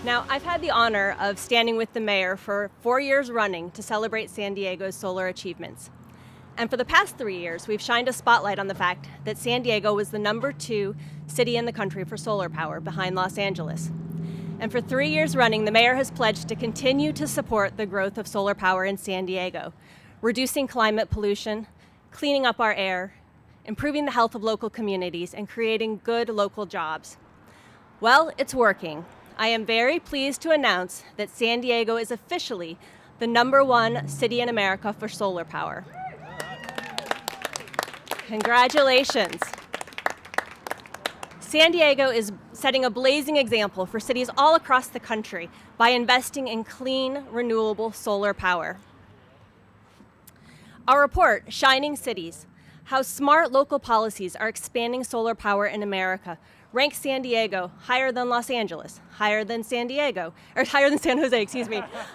Now, I've had the honor of standing with the mayor for 4 years running to celebrate San Diego's solar achievements. And for the past 3 years, we've shined a spotlight on the fact that San Diego was the #2 city in the country for solar power, behind Los Angeles. And for 3 years running, the mayor has pledged to continue to support the growth of solar power in San Diego, reducing climate pollution, cleaning up our air, improving the health of local communities, and creating good local jobs. Well, it's working. I am very pleased to announce that San Diego is officially the #1 city in America for solar power. Congratulations. San Diego is setting a blazing example for cities all across the country by investing in clean, renewable solar power. Our report, Shining Cities: How Smart Local Policies Are Expanding Solar Power in America, ranks San Diego higher than Los Angeles, higher than San Diego, or higher than San Jose,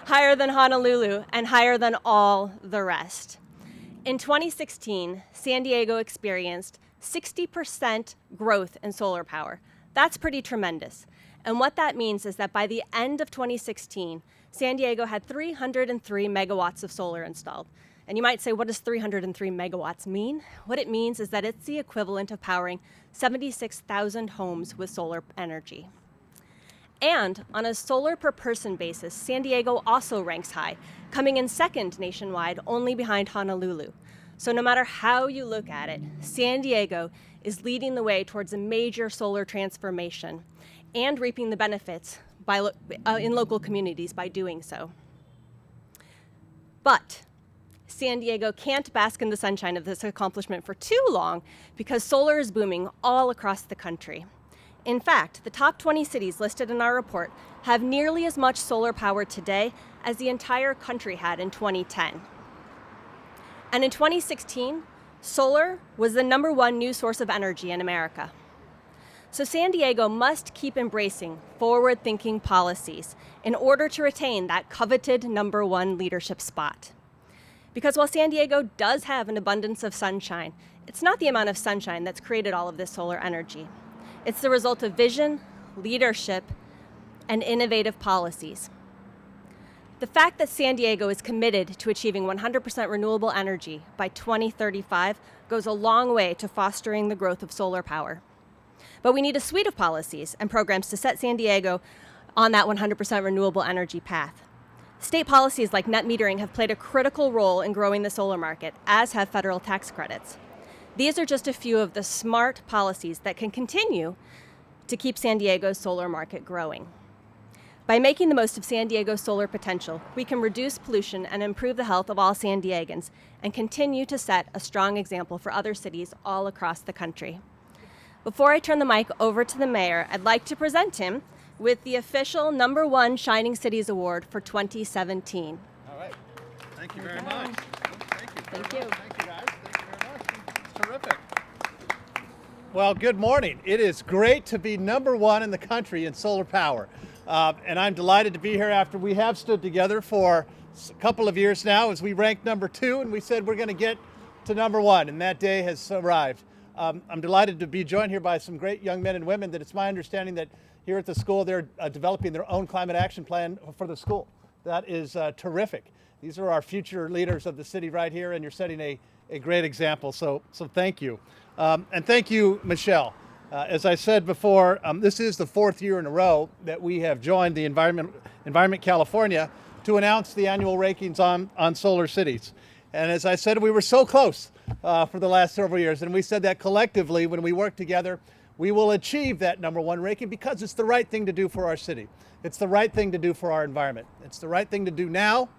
higher than Honolulu, and higher than all the rest. In 2016, San Diego experienced 60% growth in solar power. That's pretty tremendous. And what that means is that by the end of 2016, San Diego had 303 megawatts of solar installed. And you might say, what does 303 megawatts mean? What it means is that it's the equivalent of powering 76,000 homes with solar energy. And on a solar per person basis, San Diego also ranks high, coming in second nationwide, only behind Honolulu. So no matter how you look at it, San Diego is leading the way towards a major solar transformation and reaping the benefits in local communities by doing so. But San Diego can't bask in the sunshine of this accomplishment for too long because solar is booming all across the country. In fact, the top 20 cities listed in our report have nearly as much solar power today as the entire country had in 2010. And in 2016, solar was the #1 new source of energy in America. So San Diego must keep embracing forward-thinking policies in order to retain that coveted #1 leadership spot. Because while San Diego does have an abundance of sunshine, it's not the amount of sunshine that's created all of this solar energy. It's the result of vision, leadership, and innovative policies. The fact that San Diego is committed to achieving 100% renewable energy by 2035 goes a long way to fostering the growth of solar power. But we need a suite of policies and programs to set San Diego on that 100% renewable energy path. State policies like net metering have played a critical role in growing the solar market, as have federal tax credits. These are just a few of the smart policies that can continue to keep San Diego's solar market growing. By making the most of San Diego's solar potential, we can reduce pollution and improve the health of all San Diegans and continue to set a strong example for other cities all across the country. Before I turn the mic over to the mayor, I'd like to present him with the official #1 Shining Cities Award for 2017. All right. Thank you very much. Thank you. Thank you. Thank you, guys. Thank you very much. It's terrific. Well, good morning. It is great to be #1 in the country in solar power. And I'm delighted to be here after we have stood together for a couple of years now as we ranked #2 and we said we're going to get to #1, and that day has arrived. I'm delighted to be joined here by some great young men and women that it's my understanding that here at the school they're developing their own climate action plan for the school. That is terrific. These are our future leaders of the city right here, and you're setting a great example, so thank you. And thank you, Michelle. As I said before, this is the 4th year in a row that we have joined the Environment California to announce the annual rankings on solar cities. And as I said, we were so close for the last several years, and we said that collectively when we work together, we will achieve that #1 ranking because it's the right thing to do for our city. It's the right thing to do for our environment. It's the right thing to do now,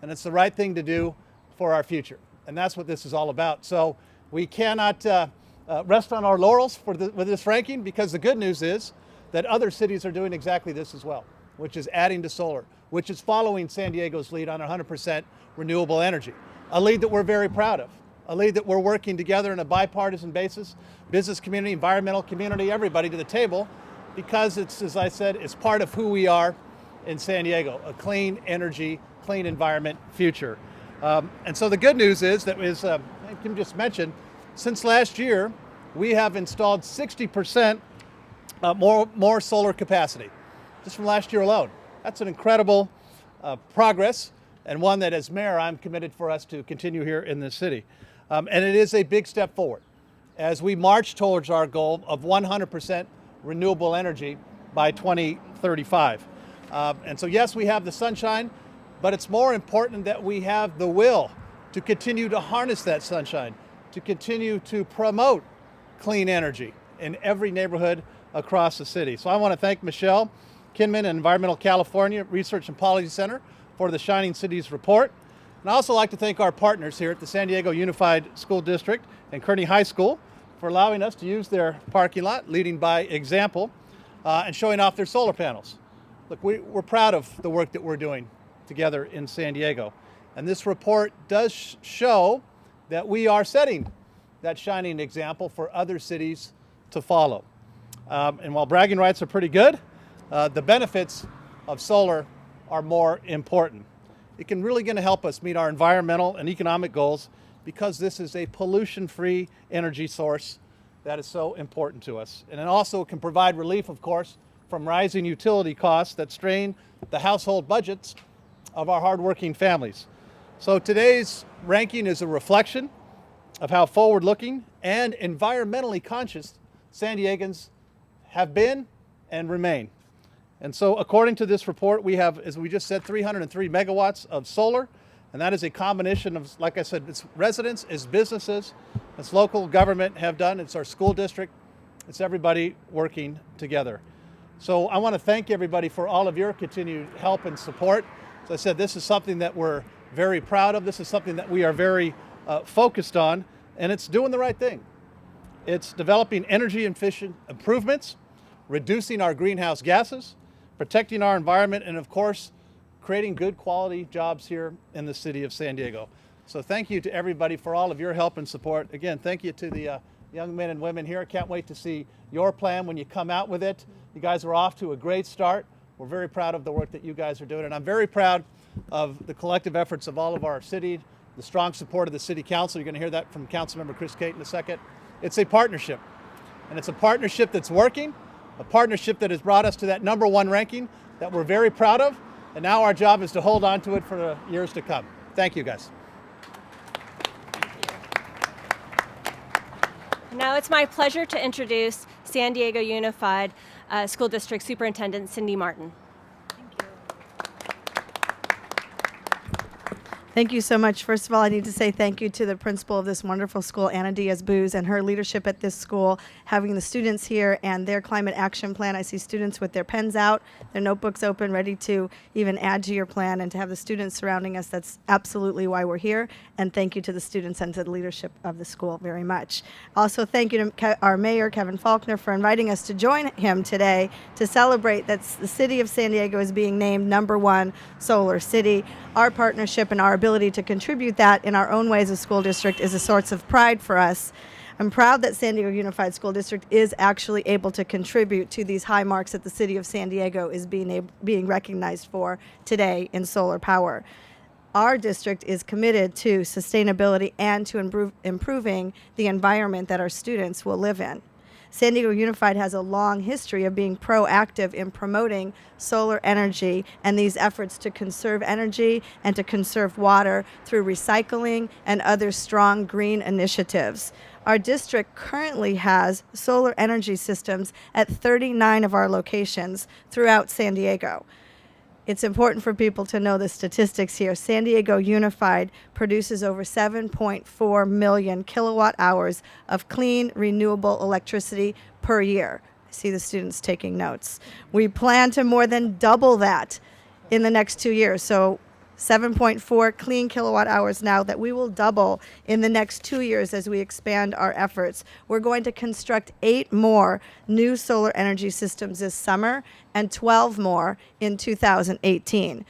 and it's the right thing to do for our future. And that's what this is all about. So we cannot rest on our laurels with this ranking, because the good news is that other cities are doing exactly this as well, which is adding to solar, which is following San Diego's lead on 100% renewable energy, a lead that we're very proud of, a lead that we're working together on a bipartisan basis, business community, environmental community, everybody to the table, because it's, as I said, it's part of who we are in San Diego, a clean energy, clean environment future. And so the good news is that, as Kim just mentioned, since last year, we have installed 60% more solar capacity, just from last year alone. That's an incredible progress, and one that as mayor I'm committed for us to continue here in this city. And it is a big step forward as we march towards our goal of 100% renewable energy by 2035. And so yes, we have the sunshine, but it's more important that we have the will to continue to harness that sunshine, to continue to promote clean energy in every neighborhood across the city. So I want to thank Michelle Kinman and Environmental California Research and Policy Center for the Shining Cities report. And I also like to thank our partners here at the San Diego Unified School District and Kearney High School for allowing us to use their parking lot, leading by example, and showing off their solar panels. Look, we're proud of the work that we're doing together in San Diego. And this report does show that we are setting that shining example for other cities to follow. And while bragging rights are pretty good, the benefits of solar are more important. It can really going to help us meet our environmental and economic goals because this is a pollution-free energy source that is so important to us. And it also can provide relief, of course, from rising utility costs that strain the household budgets of our hardworking families. So today's ranking is a reflection of how forward-looking and environmentally conscious San Diegans have been and remain. And so according to this report, we have, as we just said, 303 megawatts of solar, and that is a combination of, like I said, it's residents, it's businesses, it's local government have done, it's our school district, it's everybody working together. So I want to thank everybody for all of your continued help and support. As I said, this is something that we're very proud of. This is something that we are very focused on, and it's doing the right thing. It's developing energy efficient improvements, reducing our greenhouse gases, protecting our environment, and of course, creating good quality jobs here in the city of San Diego. So thank you to everybody for all of your help and support. Again, thank you to the young men and women here. I can't wait to see your plan when you come out with it. You guys are off to a great start. We're very proud of the work that you guys are doing, and I'm very proud of the collective efforts of all of our city, the strong support of the City Council. You're going to hear that from Councilmember Cate in a second. It's a partnership, and it's a partnership that's working, a partnership that has brought us to that #1 ranking that we're very proud of, and now our job is to hold on to it for the years to come. Thank you, guys. Now it's my pleasure to introduce San Diego Unified School District Superintendent Cindy Marten. Thank you so much. First of all, I need to say thank you to the principal of this wonderful school, Anna Diaz-Booz, and her leadership at this school, having the students here and their climate action plan. I see students with their pens out, their notebooks open, ready to even add to your plan, and to have the students surrounding us. That's absolutely why we're here. And thank you to the students and to the leadership of the school very much. Also, thank you to our mayor, Kevin Faulconer, for inviting us to join him today to celebrate that the city of San Diego is being named #1 solar city. Our partnership and our ability to contribute that in our own way as a school district is a source of pride for us. I'm proud that San Diego Unified School District is actually able to contribute to these high marks that the city of San Diego is being recognized for today in solar power. Our district is committed to sustainability and to improving the environment that our students will live in. San Diego Unified has a long history of being proactive in promoting solar energy and these efforts to conserve energy and to conserve water through recycling and other strong green initiatives. Our district currently has solar energy systems at 39 of our locations throughout San Diego. It's important for people to know the statistics here. San Diego Unified produces over 7.4 million kilowatt hours of clean, renewable electricity per year. I see the students taking notes. We plan to more than double that in the next 2 years. So 7.4 clean kilowatt hours now that we will double in the next 2 years as we expand our efforts. We're going to construct 8 more new solar energy systems this summer and 12 more in 2018.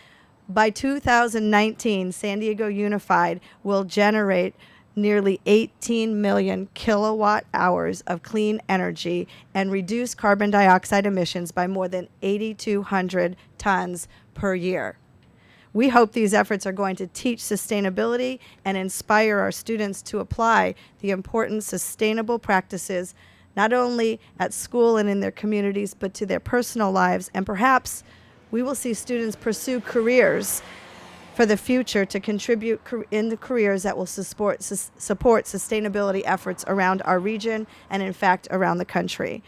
By 2019, San Diego Unified will generate nearly 18 million kilowatt hours of clean energy and reduce carbon dioxide emissions by more than 8,200 tons per year. We hope these efforts are going to teach sustainability and inspire our students to apply the important sustainable practices, not only at school and in their communities, but to their personal lives and perhaps we will see students pursue careers for the future to contribute in the careers that will support sustainability efforts around our region and, in fact, around the country.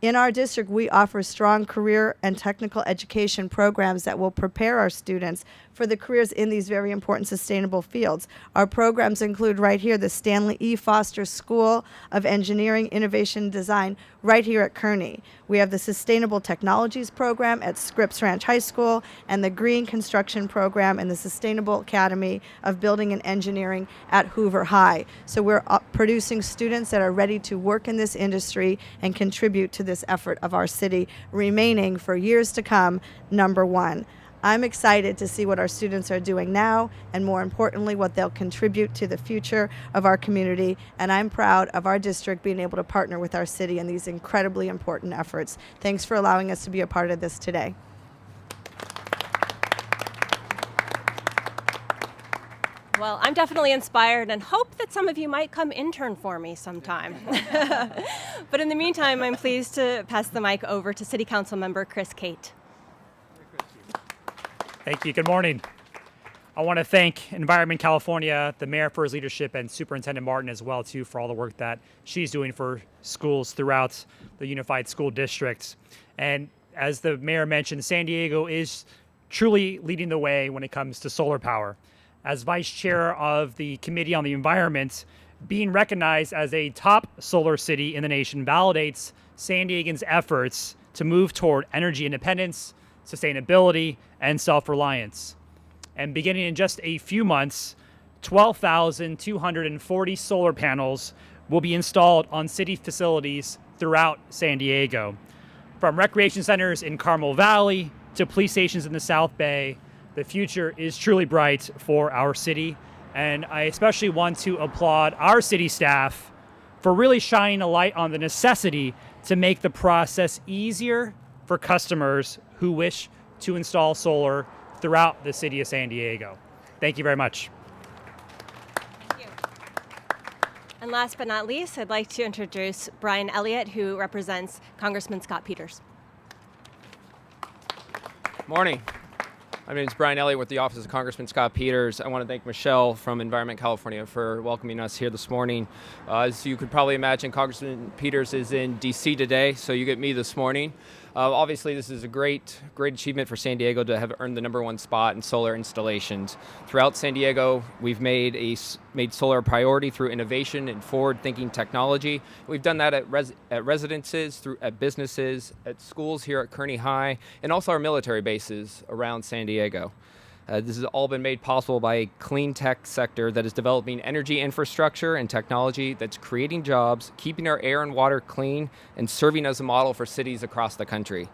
In our district, we offer strong career and technical education programs that will prepare our students for the careers in these very important sustainable fields. Our programs include right here the Stanley E. Foster School of Engineering, Innovation, and Design right here at Kearney. We have the Sustainable Technologies program at Scripps Ranch High School and the Green Construction program and the Sustainable Academy of Building and Engineering at Hoover High. So we're producing students that are ready to work in this industry and contribute to this effort of our city, remaining for years to come number one. I'm excited to see what our students are doing now, and more importantly, what they'll contribute to the future of our community. And I'm proud of our district being able to partner with our city in these incredibly important efforts. Thanks for allowing us to be a part of this today. Well, I'm definitely inspired and hope that some of you might come intern for me sometime. But in the meantime, I'm pleased to pass the mic over to City Councilmember Cate. Thank you. Good morning. I want to thank Environment California, the mayor for his leadership, and Superintendent Marten as well, too, for all the work that she's doing for schools throughout the Unified School District. And as the mayor mentioned, San Diego is truly leading the way when it comes to solar power. As vice chair of the Committee on the Environment, being recognized as a top solar city in the nation validates San Diegans' efforts to move toward energy independence, sustainability, and self-reliance. And beginning in just a few months, 12,240 solar panels will be installed on city facilities throughout San Diego. From recreation centers in Carmel Valley to police stations in the South Bay, the future is truly bright for our city. And I especially want to applaud our city staff for really shining a light on the necessity to make the process easier for customers who wish to install solar throughout the city of San Diego. Thank you very much. Thank you. And last but not least, I'd like to introduce Brian Elliott, who represents Congressman Scott Peters. Morning. My name is Brian Elliott with the Office of Congressman Scott Peters. I want to thank Michelle from Environment California for welcoming us here this morning. As you could probably imagine, Congressman Peters is in D.C. today, so you get me this morning. Obviously, this is a great achievement for San Diego to have earned the #1 spot in solar installations. Throughout San Diego, we've made solar a priority through innovation and forward-thinking technology. We've done that at residences, at businesses, at schools here at Kearney High, and also our military bases around San Diego. This has all been made possible by a clean tech sector that is developing energy infrastructure and technology that's creating jobs, keeping our air and water clean, and serving as a model for cities across the country.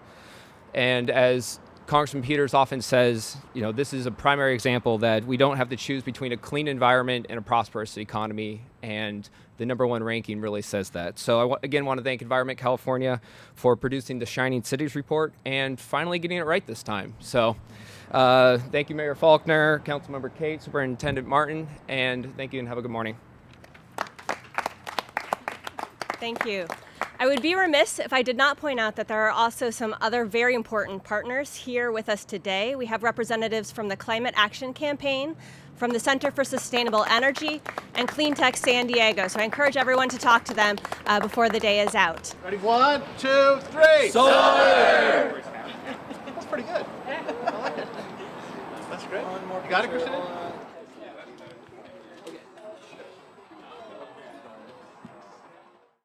And as Congressman Peters often says, this is a primary example that we don't have to choose between a clean environment and a prosperous economy, and the #1 ranking really says that. So I again want to thank Environment California for producing the Shining Cities report and finally getting it right this time. So thank you, Mayor Faulconer, Councilmember Cate, Superintendent Marten, and thank you and have a good morning. Thank you. I would be remiss if I did not point out that there are also some other very important partners here with us today. We have representatives from the Climate Action Campaign, from the Center for Sustainable Energy, and Clean Tech San Diego. So I encourage everyone to talk to them before the day is out. Ready? 1, 2, 3. Solar! That's pretty good. I like it. That's great. You got it, Christina?